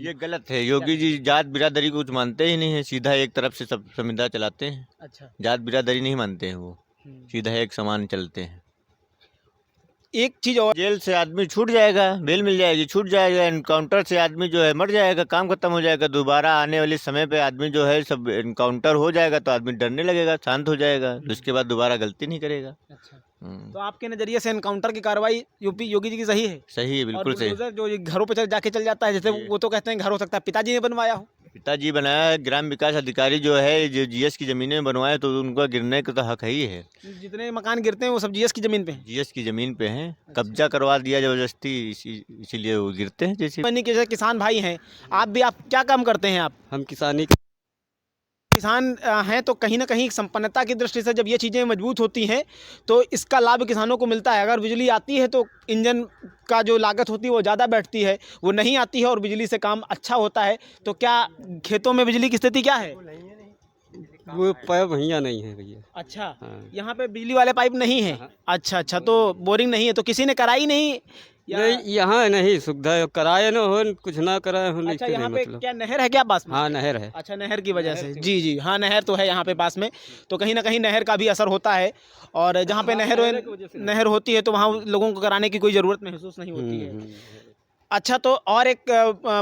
ये गलत है। योगी जी जात बिरादरी को कुछ मानते ही नहीं है, सीधा एक तरफ से सब संविदा चलाते हैं। अच्छा। जात बिरादरी नहीं मानते हैं वो, सीधा एक समान चलते हैं। एक चीज़ और, जेल से आदमी छूट जाएगा, बेल मिल जाएगी, छूट जाएगा। एनकाउंटर से आदमी जो है मर जाएगा, काम खत्म हो जाएगा। दोबारा आने वाले समय पे आदमी जो है सब एनकाउंटर हो जाएगा तो आदमी डरने लगेगा, शांत हो जाएगा, तो उसके बाद दोबारा गलती नहीं करेगा। अच्छा, तो आपके नज़रिए से एनकाउंटर की कार्रवाई यूपी योगी जी की सही है? सही है, और बिल्कुल सही। बुलडोजर जो ये घरों पे जाके चल जाता है, जैसे वो तो कहते हैं घर हो सकता है पिताजी ने बनवाया हो। पिताजी बनाया है, ग्राम विकास अधिकारी जो है, जो जीएस की जमीनें बनवाए तो उनका गिरने का तो हक ही है। जितने मकान गिरते हैं वो सब जीएस की जमीन पे हैं। जीएस की जमीन पे हैं, कब्जा करवा दिया जबरदस्ती, इसीलिए वो गिरते हैं। जैसे यानी कि जैसे किसान भाई हैं, आप क्या काम करते हैं आप? हम किसानी किसान हैं, तो कहीं ना कहीं संपन्नता की दृष्टि से जब ये चीज़ें मजबूत होती हैं तो इसका लाभ किसानों को मिलता है। अगर बिजली आती है तो इंजन का जो लागत होती है वो ज़्यादा बैठती है, वो नहीं आती है और बिजली से काम अच्छा होता है। तो क्या खेतों में बिजली की स्थिति क्या है? वो पाइप भैया नहीं है भैया। अच्छा, हाँ। यहाँ पे बिजली वाले पाइप नहीं है। अच्छा अच्छा, तो बोरिंग नहीं है, तो किसी ने कराई नहीं नहीं, यहाँ नहीं सुविधा है, कराए ना हो कुछ ना कराए हो। अच्छा, यहाँ पे क्या नहर है क्या पास में? हाँ नहर है। अच्छा, नहर की वजह से, जी जी हाँ, नहर तो है यहाँ पे पास में, तो कहीं ना कहीं नहर का भी असर होता है। और जहाँ पे नहर होती है तो वहाँ लोगों को कराने की कोई ज़रूरत महसूस नहीं होती है। अच्छा, तो और एक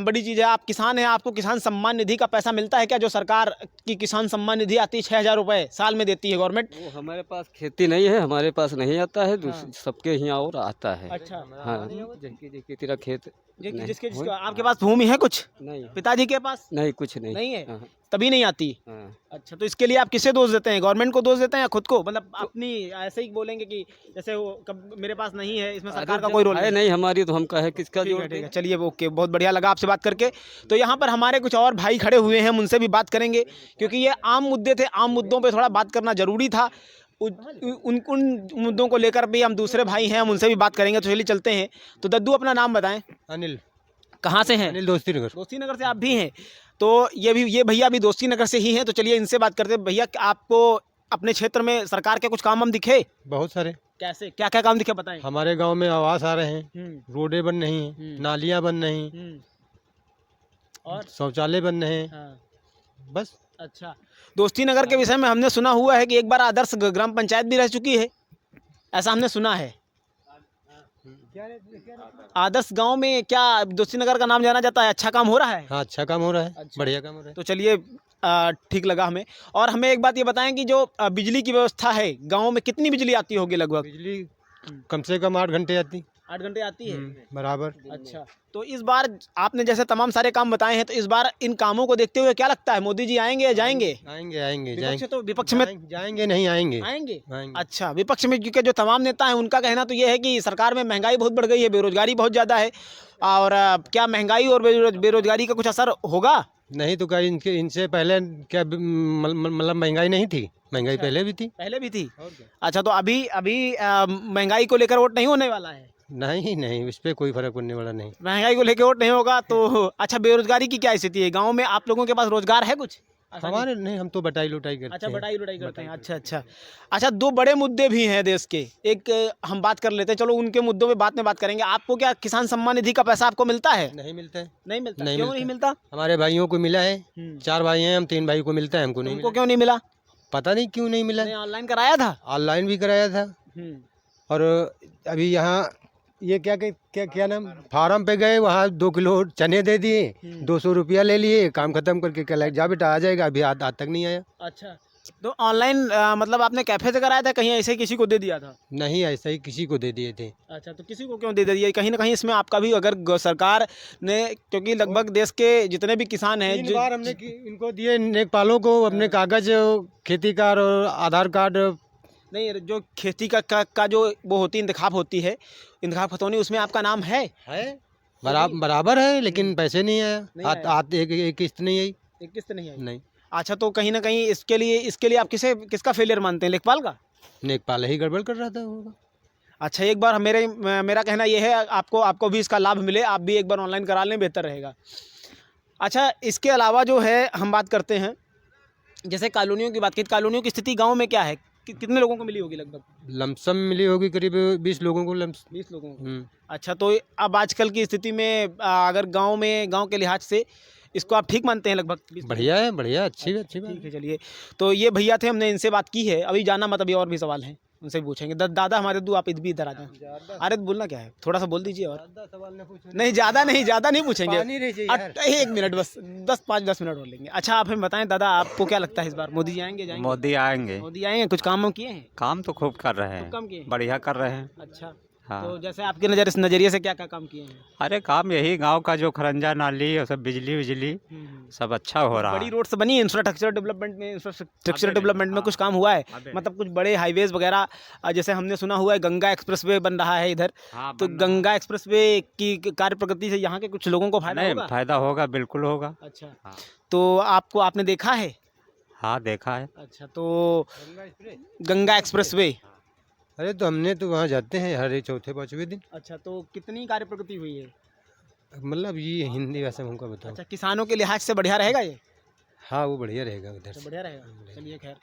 बड़ी चीज़ है, आप किसान हैं, आपको किसान सम्मान निधि का पैसा मिलता है क्या? जो सरकार की किसान सम्मान निधि आती है, 6,000 रुपये साल में देती है गवर्नमेंट। वो हमारे पास खेती नहीं है, हमारे पास नहीं आता है, सबके यहाँ और आता है। अच्छा, हाँ, जिसकी तेरा खेत जिसके आपके पास भूमि है कुछ? नहीं, पिताजी के पास नहीं कुछ नहीं। नहीं है, हाँ, तभी नहीं आती। हाँ। अच्छा, तो इसके लिए आप किसे दोष देते हैं? गवर्नमेंट को दोष देते हैं या खुद को? मतलब अपनी ऐसे ही बोलेंगे कि जैसे वो मेरे पास नहीं है, इसमें सरकार का कोई रोल है नहीं हमारी, तो हम कहे किसका ठीक जोड़ है, ठीक दें? है, चलिए ओके, बहुत बढ़िया लगा आपसे बात करके। तो यहाँ पर हमारे कुछ और भाई खड़े हुए हैं, हम उनसे भी बात करेंगे, क्योंकि ये आम मुद्दे थे, आम मुद्दों पे थोड़ा बात करना जरूरी था। उन मुद्दों को लेकर भी हम दूसरे भाई हैं, हम उनसे भी बात करेंगे। तो चलिए चलते हैं। तो दद्दू, अपना नाम बताएं। अनिल। कहाँ से हैं? अनिल दोस्ती नगर। दोस्ती नगर से आप भी हैं? तो ये भैया भी दोस्ती नगर से ही हैं। तो चलिए इनसे बात करते हैं। भैया, आपको अपने क्षेत्र में सरकार के कुछ काम हम दिखे? बहुत सारे। कैसे, क्या क्या काम दिखे बताएं। हमारे गांव में आवास आ रहे हैं, रोडें बन रही हैं, नालियां बन रही हैं, और शौचालय बन रहे हैं। हाँ। बस। अच्छा, दोस्ती नगर के विषय में हमने सुना हुआ है कि एक बार आदर्श ग्राम पंचायत भी रह चुकी है, ऐसा हमने सुना है। आदर्श गांव में क्या दोस्ती नगर का नाम जाना जाता है? अच्छा काम हो रहा है? हाँ, अच्छा काम हो रहा है। अच्छा। बढ़िया काम हो रहा है। तो चलिए, ठीक लगा हमें। और हमें एक बात ये बताएं कि जो बिजली की व्यवस्था है गांव में, कितनी बिजली आती होगी लगभग? बिजली कम से कम 8 घंटे आती। 8 घंटे आती है? बराबर। अच्छा, तो इस बार आपने जैसे तमाम सारे काम बताए हैं, तो इस बार इन कामों को देखते हुए क्या लगता है, मोदी जी आएंगे या जाएंगे? आएंगे आएंगे विपक्ष तो विपक्ष में जाएंगे नहीं आएंगे। आएंगे। आएंगे। अच्छा, विपक्ष में क्योंकि जो तमाम नेता हैं उनका कहना तो ये है कि सरकार में महंगाई बहुत बढ़ गई है, बेरोजगारी बहुत ज़्यादा है। और क्या महंगाई और बेरोजगारी का कुछ असर होगा? नहीं तो क्या इनसे पहले क्या मतलब महंगाई नहीं थी? महंगाई पहले भी थी। पहले भी थी। अच्छा, तो अभी महंगाई को लेकर वोट नहीं होने वाला है? नहीं नहीं, इस पर कोई फर्क पड़ने वाला नहीं। महंगाई को लेकर वोट नहीं होगा तो अच्छा, बेरोजगारी की क्या स्थिति है गांव में? आप लोगों के पास रोजगार है कुछ? हमारे नहीं, हम तो बटाई लुटाई करते हैं। अच्छा, बटाई लुटाई करते हैं। अच्छा अच्छा अच्छा, दो बड़े मुद्दे भी हैं देश के, एक हम बात कर लेते हैं, चलो उनके मुद्दों में बाद में बात करेंगे। आपको क्या किसान सम्मान निधि का पैसा आपको मिलता है? नहीं मिलता है। नहीं मिलता? नहीं क्यों मिलता। नहीं मिलता? हमारे भाइयों को मिला है, 4 भाई हैं हम, 3 भाई को मिलता है, हमको नहीं उनको मिला। क्यों नहीं मिला? पता नहीं क्यों नहीं मिला। ऑनलाइन कराया था? ऑनलाइन भी कराया था। और अभी यहाँ ये क्या नाम, फार्म पे गए, वहाँ 2 किलो चने दे दिए, 200 रुपया ले लिए, काम खत्म करके कल जा बेटा आ जाएगा, अभी आज तक नहीं आया। अच्छा, तो ऑनलाइन मतलब आपने कैफे से कराया था, कहीं ऐसे ही किसी को दे दिया था? नहीं, ऐसा ही किसी को दे दिए थे। अच्छा, तो किसी को क्यों दे दिया? कहीं ना कहीं इसमें आपका भी, अगर सरकार ने, क्योंकि लगभग देश के जितने भी किसान हैं, 3 बार हमने इनको दिए, नेकपालों को अपने कागज, खेती का और आधार कार्ड। नहीं, जो खेती का जो वो होती है, इंतखाब होती है, इंतखाब खतौनी, उसमें आपका नाम है? बराबर है, लेकिन पैसे नहीं नहीं आया। एक किस्त नहीं आई। एक किस्त नहीं आई? नहीं। अच्छा, तो कहीं ना कहीं इसके लिए आप किसका फेलियर मानते हैं? लेखपाल का? नेकपाल ही गड़बड़ कर रहा था होगा। अच्छा, एक बार मेरा कहना ये है, आपको भी इसका लाभ मिले, आप भी एक बार ऑनलाइन करा लें, बेहतर रहेगा। अच्छा, इसके अलावा जो है हम बात करते हैं, जैसे कॉलोनियों की बात की, कॉलोनियों की स्थिति गाँव में क्या है? कितने लोगों को मिली होगी लगभग? लमसम मिली होगी करीब 20 लोगों को 20 लोगों को। हम्म। अच्छा, तो अब आजकल की स्थिति में अगर गांव के लिहाज से इसको आप ठीक मानते हैं लगभग 20? बढ़िया है, बढ़िया, अच्छी बात ठीक है, चलिए। तो ये भैया थे, हमने इनसे बात की है। अभी जाना मत, अभी और भी सवाल हैं, उनसे भी पूछेंगे। दादा हमारे दो, आप इधर आ जाए। अरे बोलना क्या है, थोड़ा सा बोल दीजिए। और नहीं, ज़्यादा नहीं पूछेंगे। 1 मिनट बस, 5-10 मिनट और लेंगे। अच्छा, आप हमें बताएं दादा, आपको क्या लगता है इस बार मोदी जी आएंगे? जाएंगे? मोदी आएंगे। मोदी आएंगे। कुछ काम किए हैं? काम तो खूब कर रहे खूब काम किए हैं, हैं? बढ़िया कर रहे हैं। अच्छा, हाँ। तो जैसे आपके नज़रिए से क्या क्या काम किए हैं? अरे काम यही गांव का जो खरंजा नाली और सब बिजली सब अच्छा हो रहा बड़ी है। रोड से बनी है। इंफ्रास्ट्रक्चर डेवलपमेंट में कुछ काम हुआ है? मतलब कुछ बड़े हाईवेज वगैरह, जैसे हमने सुना हुआ है गंगा एक्सप्रेसवे बन रहा है इधर। हाँ, तो बन रहा है। गंगा एक्सप्रेसवे की कार्य प्रगति से यहाँ के कुछ लोगों को फायदा नहीं, होगा? फायदा होगा, बिल्कुल होगा। अच्छा, हाँ। तो आपने देखा है? हाँ, देखा है। अच्छा, तो गंगा एक्सप्रेसवे। अरे तो हमने तो वहाँ जाते हैं हर चौथे 5वें दिन। अच्छा, तो कितनी कार्य प्रगति हुई है? मतलब ये हिंदी भाषा में हमको बताओ। अच्छा, किसानों के लिहाज से बढ़िया रहेगा ये? हाँ, वो बढ़िया रहेगा उधर अच्छा, से। बढ़िया रहेगा। चलिए, खैर।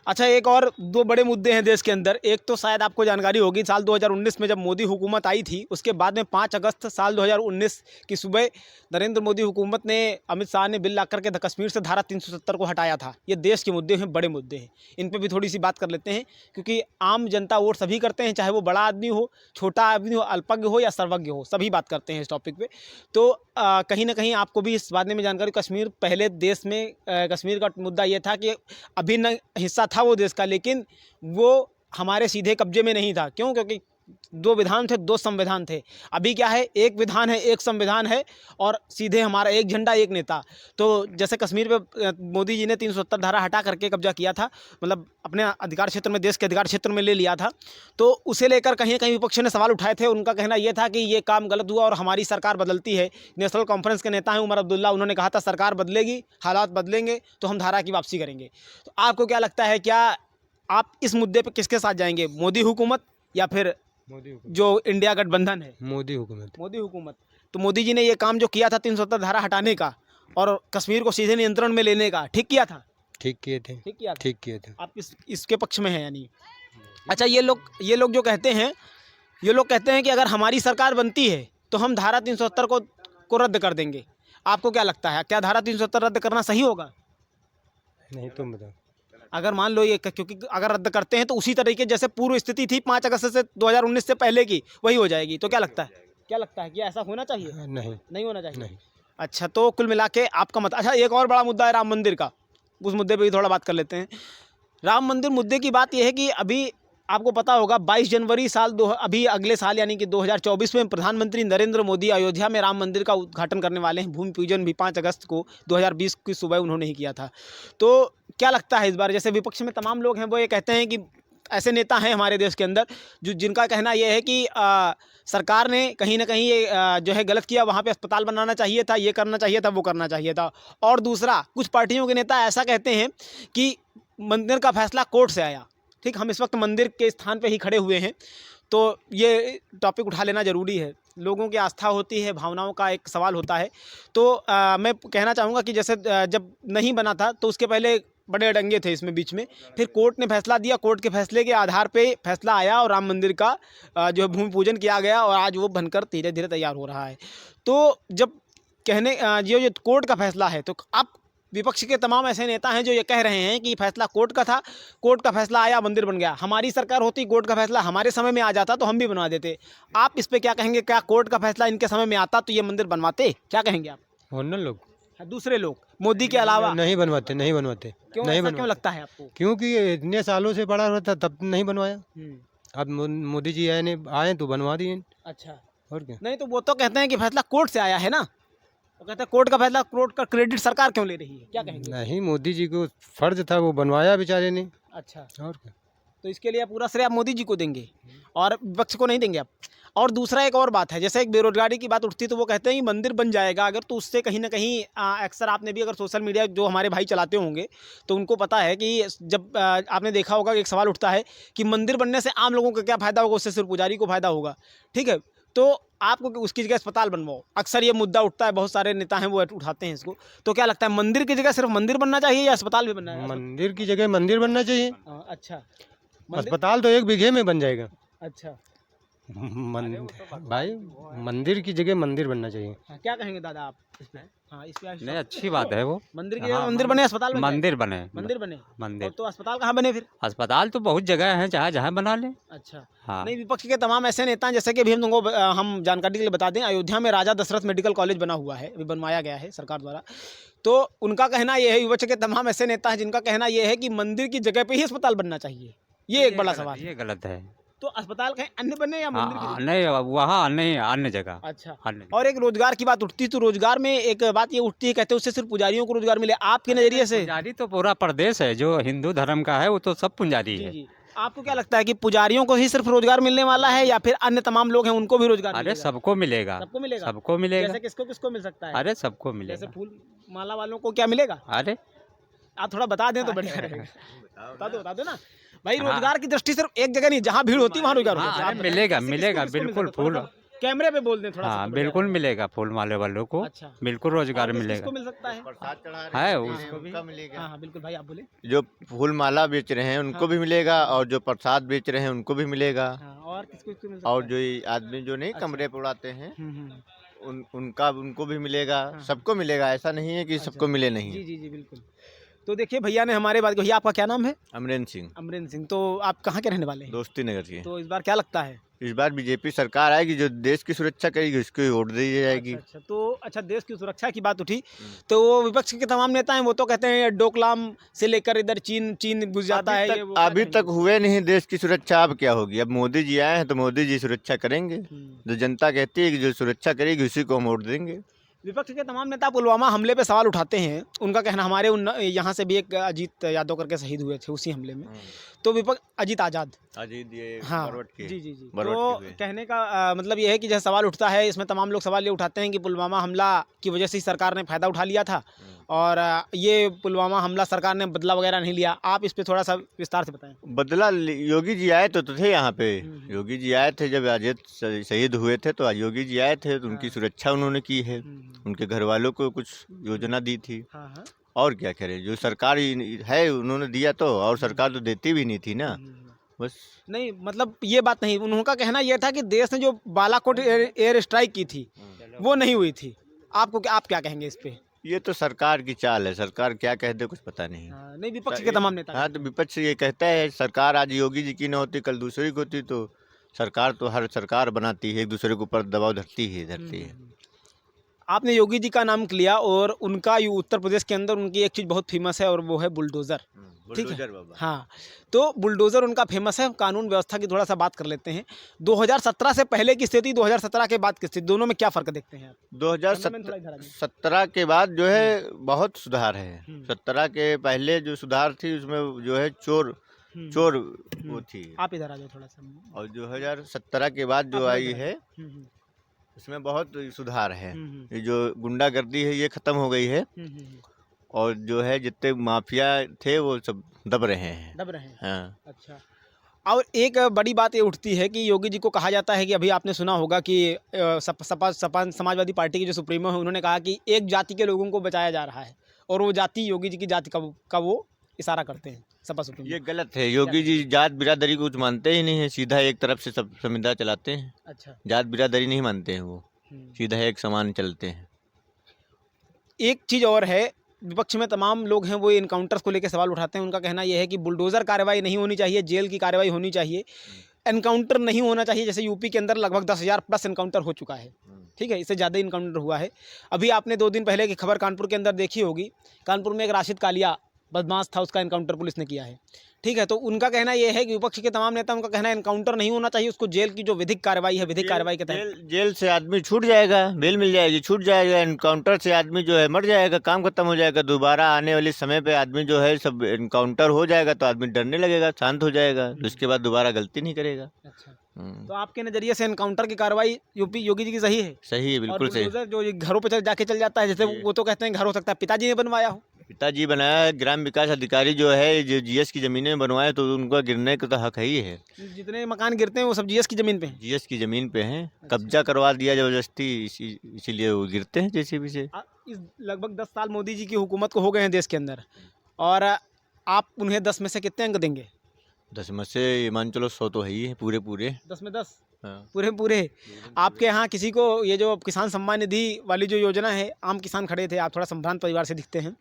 अच्छा, एक और 2 बड़े मुद्दे हैं देश के अंदर। एक तो शायद आपको जानकारी होगी, साल 2019 में जब मोदी हुकूमत आई थी, उसके बाद में 5 अगस्त साल 2019 की सुबह नरेंद्र मोदी हुकूमत ने, अमित शाह ने बिल ला करके कश्मीर से धारा 370 को हटाया था। ये देश के मुद्दे हैं, बड़े मुद्दे हैं। इन पर भी थोड़ी सी बात कर लेते हैं, क्योंकि आम जनता वोट सभी करते हैं, चाहे वो बड़ा आदमी हो, छोटा आदमी हो, अल्पज्ञ हो या सर्वज्ञ हो, सभी बात करते हैं इस टॉपिक पे। तो कहीं ना कहीं आपको भी इस बारे में जानकारी, कश्मीर पहले देश में कश्मीर का मुद्दा ये था कि अभिन्न हिस्सा था वो देश का, लेकिन वो हमारे सीधे कब्जे में नहीं था। क्यों? क्योंकि 2 विधान थे, 2 संविधान थे। अभी क्या है, 1 विधान है, 1 संविधान है, और सीधे हमारा 1 झंडा 1 नेता। तो जैसे कश्मीर पे मोदी जी ने 370 धारा हटा करके कब्जा किया था, मतलब अपने अधिकार क्षेत्र में, देश के अधिकार क्षेत्र में ले लिया था, तो उसे लेकर कहीं ना कहीं विपक्ष ने सवाल उठाए थे। उनका कहना यह था कि ये काम गलत हुआ और हमारी सरकार बदलती है। नेशनल कॉन्फ्रेंस के नेता हैं उमर अब्दुल्ला, उन्होंने कहा था सरकार बदलेगी, हालात बदलेंगे तो हम धारा की वापसी करेंगे। तो आपको क्या लगता है, क्या आप इस मुद्दे पर किसके साथ जाएंगे, मोदी हुकूमत या फिर जो इंडिया गठबंधन है? मोदी हुकूमत। मोदी हुकूमत। तो मोदी जी ने ये काम जो किया था 370 धारा हटाने का और कश्मीर को सीधे नियंत्रण में लेने का, ठीक किया था? ठीक किए थे। ठीक किया था। ठीक किए थे। आप इसके पक्ष में हैं यानी? अच्छा, ये लोग जो कहते हैं, ये लोग कहते हैं कि अगर हमारी सरकार बनती है तो हम धारा 370 को रद्द कर देंगे। आपको क्या लगता है, क्या धारा 370 रद्द करना सही होगा? नहीं, तुम बताओ। अगर मान लो ये, क्योंकि अगर रद्द करते हैं तो उसी तरीके जैसे पूर्व स्थिति थी 5 अगस्त से 2019 से पहले की, वही हो जाएगी। तो क्या लगता है कि ऐसा होना चाहिए? नहीं होना चाहिए। नहीं। अच्छा, तो कुल मिला के आपका मत। अच्छा, एक और बड़ा मुद्दा है राम मंदिर का, उस मुद्दे पे भी थोड़ा बात कर लेते हैं। राम मंदिर मुद्दे की बात यह है कि अभी आपको पता होगा 22 जनवरी अभी अगले साल यानी कि 2024 में प्रधानमंत्री नरेंद्र मोदी अयोध्या में राम मंदिर का उद्घाटन करने वाले हैं। भूमि पूजन भी 5 अगस्त को 2020 की सुबह उन्होंने ही किया था। तो क्या लगता है इस बार, जैसे विपक्ष में तमाम लोग हैं वो ये कहते हैं कि ऐसे नेता हैं हमारे देश के अंदर जिनका कहना यह है कि सरकार ने कहीं ना कहीं ये जो है गलत किया, वहाँ पे अस्पताल बनाना चाहिए था, ये करना चाहिए था, वो करना चाहिए था। और दूसरा, कुछ पार्टियों के नेता ऐसा कहते हैं कि मंदिर का फैसला कोर्ट से आया। ठीक, हम इस वक्त मंदिर के स्थान पे ही खड़े हुए हैं, तो ये टॉपिक उठा लेना ज़रूरी है। लोगों की आस्था होती है, भावनाओं का एक सवाल होता है। तो मैं कहना चाहूँगा कि जैसे जब नहीं बना था तो उसके पहले बड़े अड़ंगे थे इसमें बीच में, फिर कोर्ट ने फैसला दिया, कोर्ट के फैसले के आधार पे फैसला आया और राम मंदिर का जो है भूमि पूजन किया गया और आज वो बनकर धीरे धीरे तैयार हो रहा है। तो जब ये कोर्ट का फैसला है, तो आप विपक्ष के तमाम ऐसे नेता हैं जो ये कह रहे हैं कि फैसला कोर्ट का था, कोर्ट का फैसला आया, मंदिर बन गया। हमारी सरकार होती, कोर्ट का फैसला हमारे समय में आ जाता तो हम भी बनवा देते। आप इस पे क्या कहेंगे, क्या कोर्ट का फैसला इनके समय में आता तो ये मंदिर बनवाते? क्या कहेंगे आप? वरना लोग दूसरे लोग मोदी के अलावा नहीं बनवाते। क्यों? नहीं ऐसा क्यों लगता है आपको? क्योंकि ये इतने सालों से पड़ा हुआ था, तब नहीं बनवाया। अब मोदी जी आए तो बनवा दिए। अच्छा, और क्या? नहीं तो वो तो कहते हैं कि फैसला कोर्ट से आया है ना, वो कहते हैं कोर्ट का फैसला, कोर्ट का क्रेडिट सरकार क्यों ले रही है? क्या कहेंगे? नहीं, मोदी जी को फर्ज था, वो बनवाया बेचारे ने। अच्छा, और क्या? तो इसके लिए पूरा श्रेय आप मोदी जी को देंगे और विपक्ष को नहीं देंगे आप? और दूसरा एक और बात है, जैसे एक बेरोजगारी की बात उठती है तो वो कहते हैं कि मंदिर बन जाएगा अगर, तो उससे कहीं ना कहीं अक्सर आपने भी अगर सोशल मीडिया जो हमारे भाई चलाते होंगे तो उनको पता है कि जब आपने देखा होगा कि एक सवाल उठता है कि मंदिर बनने से आम लोगों को क्या फ़ायदा होगा, उससे सिर्फ पुजारी को फ़ायदा होगा। ठीक है, तो आपको उसकी जगह अस्पताल बनवाओ, अक्सर ये मुद्दा उठता है, बहुत सारे नेता हैं वो उठाते हैं इसको। तो क्या लगता है, मंदिर की जगह सिर्फ मंदिर बनना चाहिए या अस्पताल भी बनना है? मंदिर की जगह मंदिर बनना चाहिए। अच्छा, अस्पताल तो 1 बीघे में बन जाएगा। अच्छा, भाई मंदिर की जगह मंदिर बनना चाहिए। हाँ, क्या कहेंगे दादा आप इस पे? हाँ, इस पे नहीं, अच्छी बात है वो। मंदिर की जगह मंदिर बने, अस्पताल बन जाए। मंदिर बने, मंदिर बने मंदिर। तो अस्पताल कहाँ बने फिर? अस्पताल तो बहुत जगह है, जहाँ जहाँ बना ले। अच्छा, हाँ, नहीं, विपक्ष के तमाम ऐसे नेता हैं, जैसे कि अभी हम तुमको हम जानकारी के लिए बता दें, अयोध्या में राजा दशरथ मेडिकल कॉलेज बना हुआ है, अभी बनवाया गया है सरकार द्वारा। तो उनका कहना ये है, विपक्ष के तमाम ऐसे नेता हैं जिनका कहना ये है कि मंदिर की जगह पे ही अस्पताल बनना चाहिए। ये एक बड़ा सवाल है। ये गलत है। तो अस्पताल कहीं अन्य बने या मंदिर की हाँ, जगह? नहीं, वहाँ नहीं, अन्य जगह। अच्छा, अन्य। और एक रोजगार की बात उठती है, तो रोजगार में एक बात ये उठती है, कहते हैं उससे सिर्फ पुजारियों को रोजगार मिले, आपके नजरिए से? पुजारी तो पूरा प्रदेश है, जो हिंदू धर्म का है वो तो सब पुजारी जी है। जी, आपको क्या लगता है कि पुजारियों को ही सिर्फ रोजगार मिलने वाला है या फिर अन्य तमाम लोग हैं उनको भी रोजगार अरे मिलेगा? सबको मिलेगा, सबको मिलेगा? सबको मिलेगा। जैसे किसको किसको मिल सकता है? अरे सबको जैसे मिलेगा। फूल माला वालों को क्या मिलेगा? अरे आप थोड़ा बता दें तो बढ़िया रहेगा। बता दो ना भाई, हाँ। रोजगार की दृष्टि सिर्फ एक जगह नहीं, जहाँ भीड़ होती है वहाँ रोजगार होता है। हाँ, आप बताएं, मिलेगा, किसको मिलेगा, किसको मिल बिल्कुल सकता है? थोड़ा फूल। सा कैमरे पे बोल दें थोड़ा सा हाँ, तो बढ़िया बिल्कुल रहेगा। मिलेगा फूल माले वालों को। अच्छा, बिल्कुल रोजगार और किसको मिलेगा। मिल सकता है? प्रसाद चढ़ा है रहे हैं उसको भी। उनका मिलेगा। हाँ हाँ, बिल्कुल भाई, आप बोले। जो फूल माला बेच रहे हैं उनको भी मिलेगा, और जो प्रसाद बेच रहे हैं उनको भी मिलेगा, हाँ, और किसको किसको मिल सकता और है? जो ये आदमी जो नहीं अच्छा। कमरे पे उड़ाते हैं हम्म। उनको भी मिलेगा। हाँ। सबको मिलेगा, ऐसा नहीं है कि अच्छा। सबको मिले जी नहीं। जी जी, बिल्कुल। तो देखिए भैया ने हमारे बात, भैया आपका क्या नाम है? अमरेंद्र सिंह, अमरेंद्र सिंह। तो आप कहाँ के रहने वाले हैं? दोस्ती नगर की। तो इस बार क्या लगता है? इस बार बीजेपी सरकार आएगी, जो देश की सुरक्षा करेगी उसको ही वोट दी जाएगी। अच्छा, तो अच्छा, देश की सुरक्षा की बात उठी तो वो विपक्ष के तमाम नेता हैं, वो तो कहते हैं डोकलाम से लेकर इधर चीन घुस जाता है, ये वो क्या अभी कहेंगे? तक हुए नहीं देश की सुरक्षा, अब क्या होगी? अब मोदी जी आए हैं तो मोदी जी सुरक्षा करेंगे। जो जनता कहती है कि जो सुरक्षा करेगी उसी को हम वोट देंगे। विपक्ष के तमाम नेता पुलवामा हमले पे सवाल उठाते हैं। उनका कहना, हमारे यहाँ से भी एक अजीत यादव करके शहीद हुए थे उसी हमले में। तो विपक्ष, अजीत आज़ाद, अजीत ये हाँ, बरवट के। जी जी जी, बरवट तो के हुए। कहने का मतलब ये है कि जैसे सवाल उठता है, इसमें तमाम लोग सवाल ये उठाते हैं कि पुलवामा हमला की वजह से ही सरकार ने फ़ायदा उठा लिया था, और ये पुलवामा हमला सरकार ने बदला वगैरह नहीं लिया। आप इस पे थोड़ा सा विस्तार से बताएं। बदला योगी जी आए तो थे यहाँ पे। हम्म। योगी जी आए थे जब अजीत शहीद हुए थे, तो योगी जी आए थे तो उनकी हाँ। सुरक्षा उन्होंने की है। उनके घर वालों को कुछ योजना दी थी, हाँ हाँ, और क्या करे? जो सरकार है उन्होंने दिया तो, और सरकार तो देती भी नहीं थी ना। बस नहीं, मतलब ये बात नहीं, उनका कहना यह था कि देश ने जो बालाकोट एयर स्ट्राइक की थी वो नहीं हुई थी। आप क्या कहेंगे इस पे? ये तो सरकार की चाल है, सरकार क्या कह दे कुछ पता नहीं। नहीं, विपक्ष के तमाम नेता। हाँ, तो विपक्ष ये कहता है सरकार आज योगी जी की न होती कल दूसरी की होती, तो सरकार तो हर सरकार बनाती है, एक दूसरे के ऊपर दबाव धरती है। आपने योगी जी का नाम लिया, और उनका उत्तर प्रदेश के अंदर उनकी एक चीज़ बहुत फेमस है, और वो है बुलडोज़र। ठीक है, बुलडोजर बाबा। हाँ, तो बुलडोज़र उनका फेमस है। कानून व्यवस्था की थोड़ा सा बात कर लेते हैं। 2017 से पहले की स्थिति, 2017 के बाद की स्थिति, दोनों में क्या फ़र्क देखते हैं आप? 2017 के बाद जो है बहुत सुधार है। 17 के पहले जो सुधार थी उसमें जो है चोर वो थी, आप इधर आ जाओ थोड़ा सा। और 2017 के बाद जो आई है उसमें बहुत सुधार है। ये जो गुंडागर्दी है ये खत्म हो गई है, और जो है जितने माफिया थे वो सब दब रहे हैं। हाँ। अच्छा, और एक बड़ी बात ये उठती है कि योगी जी को कहा जाता है कि अभी आपने सुना होगा कि सपा समाजवादी पार्टी के जो सुप्रीमो हैं उन्होंने कहा कि एक जाति के लोगों को बचाया जा रहा है, और वो जाति योगी जी की जाति का वो इशारा करते हैं सपा सुप्रीमो। ये गलत है। योगी जी जात बिरादरी को कुछ मानते ही नहीं है, सीधा एक तरफ से सब संविदा चलाते हैं। अच्छा, जात बिरादरी नहीं मानते हैं वो, सीधा एक समान चलते हैं। एक चीज़ और है, विपक्ष में तमाम लोग हैं वो इनकाउंटर्स को लेकर सवाल उठाते हैं। उनका कहना यह है कि बुलडोज़र कार्रवाई नहीं होनी चाहिए, जेल की कार्रवाई होनी चाहिए, एनकाउंटर नहीं होना चाहिए। जैसे यूपी के अंदर लगभग 10,000 प्लस एनकाउंटर हो चुका है, ठीक है, इससे ज़्यादा इनकाउंटर हुआ है। अभी आपने 2 दिन पहले की खबर कानपुर के अंदर देखी होगी, कानपुर में एक राशिद कालिया बदमाश था, उसका एनकाउंटर पुलिस ने किया है, ठीक है। तो उनका कहना यह है कि विपक्ष के तमाम नेता, उनका कहना है एनकाउंटर नहीं होना चाहिए, उसको जेल की जो विधिक कार्रवाई है, विधिक कार्रवाई के तहत जेल से आदमी छूट जाएगा, बेल मिल जाएगी, छूट जाएगा। एनकाउंटर से आदमी जो है मर जाएगा, काम खत्म हो जाएगा। दोबारा आने वाले समय पे आदमी जो है सब एनकाउंटर हो जाएगा तो आदमी डरने लगेगा, शांत हो जाएगा, उसके बाद दोबारा गलती नहीं करेगा। अच्छा, तो आपके नज़रिए से एनकाउंटर की कार्रवाई यूपी योगी जी की सही है? सही है, बिल्कुल सही। और जो घरों पे जाके चल जाता है, जैसे वो तो कहते हैं घर हो सकता है पिताजी ने बनवाया हो। पिताजी बनाया है, ग्राम विकास अधिकारी जो है जो जीएस की जमीनें में बनवाए, तो उनका गिरने का तो हक ही है। जितने मकान गिरते हैं वो सब जीएस की जमीन पे हैं। जीएस की जमीन पे हैं, कब्जा करवा दिया जबरदस्ती, इसीलिए वो गिरते हैं जेसीबी से। इस लगभग 10 साल मोदी जी की हुकूमत को हो गए हैं देश के अंदर, और आप उन्हें 10 में से कितने अंक देंगे? 10 में से ये मान चलो 100 तो है ही है पूरे पूरे। 10 में 10 हाँ। पूरे पूरे। आपके यहाँ किसी को ये जो किसान सम्मान निधि वाली जो योजना है, आम किसान खड़े थे, आप थोड़ा संभ्रांत परिवार से दिखते हैं,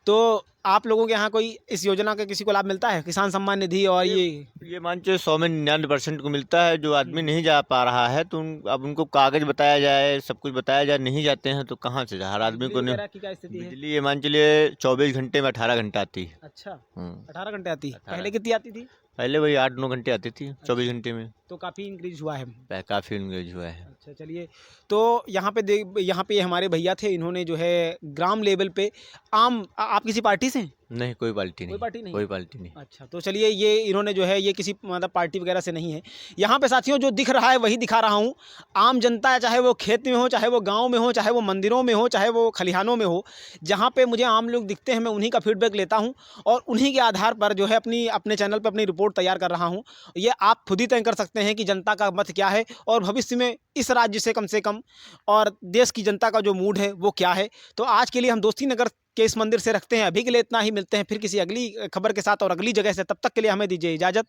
तो आप लोगों के यहाँ कोई इस योजना का किसी को लाभ मिलता है, किसान सम्मान निधि? और ये मान चलो 100 में 99% को मिलता है। जो आदमी नहीं जा पा रहा है तो अब उनको कागज बताया जाए, सब कुछ बताया जाए, नहीं जाते हैं तो कहाँ से हर आदमी को नहीं। वगैरह की क्या स्थिति है? बिजली ये मान चलिए 24 घंटे में 18 घंटे आती है। अच्छा, हम्म। 18 घंटे आती है। 18 पहले कितनी आती थी? पहले वही 8-9 घंटे आती थी 24 घंटे में। तो काफ़ी इंक्रीज हुआ है। काफ़ी इंगेज हुआ है। अच्छा, चलिए, तो यहाँ पे हमारे भैया थे, इन्होंने जो है ग्राम लेवल पे आप किसी पार्टी से हैं? नहीं, कोई पार्टी नहीं। कोई पार्टी नहीं? कोई पार्टी नहीं। अच्छा, तो चलिए, ये इन्होंने जो है ये किसी मतलब पार्टी वगैरह से नहीं है। यहाँ पे साथियों जो दिख रहा है वही दिखा रहा हूँ। आम जनता है, चाहे वो खेत में हो, चाहे वो गांव में हो, चाहे वो मंदिरों में हो, चाहे वो खलिहानों में हो, जहाँ पे मुझे आम लोग दिखते हैं मैं उन्हीं का फीडबैक लेता हूँ और उन्हीं के आधार पर जो है अपने चैनल पर अपनी रिपोर्ट तैयार कर रहा हूँ। ये आप खुद ही तय कर सकते हैं कि जनता का मत क्या है और भविष्य में इस राज्य से कम और देश की जनता का जो मूड है वो क्या है। तो आज के लिए हम दोस्ती नगर के इस मंदिर से रखते हैं। अभी के लिए इतना ही, मिलते हैं फिर किसी अगली खबर के साथ और अगली जगह से। तब तक के लिए हमें दीजिए इजाज़त।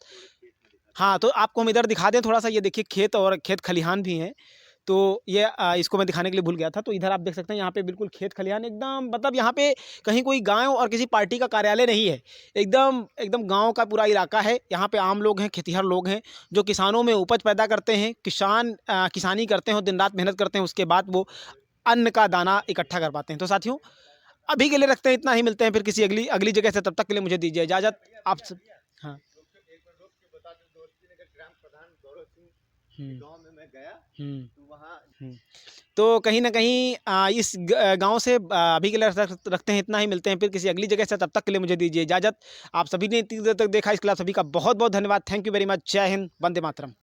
हाँ, तो आपको हम इधर दिखा दें थोड़ा सा, ये देखिए खेत और खेत खलिहान भी हैं। तो ये इसको मैं दिखाने के लिए भूल गया था। तो इधर आप देख सकते हैं, यहाँ पे बिल्कुल खेत खलिहान एकदम, मतलब यहाँ पे कहीं कोई गांव और किसी पार्टी का कार्यालय नहीं है, एकदम गांव का पूरा इलाका है। यहाँ पे आम लोग हैं, खेतिहर लोग हैं, जो किसानों में उपज पैदा करते हैं, किसानी करते हैं, दिन रात मेहनत करते हैं, उसके बाद वो अन्न का दाना इकट्ठा कर पाते हैं। तो साथियों अभी के लिए रखते हैं इतना ही, मिलते हैं फिर किसी अगली जगह से। तब तक के लिए मुझे दीजिए इजाज़त। आप सब हाँ। गाँव में मैं गया तो वहाँ तो कहीं ना कहीं इस गांव से अभी के लिए रखते हैं इतना ही, मिलते हैं फिर किसी अगली जगह से। तब तक के लिए मुझे दीजिए इजाज़त। आप सभी ने इतनी देर तक देखा, इसके लिए सभी का बहुत बहुत धन्यवाद। Thank you very much. जय हिंद, वंदे मातरम।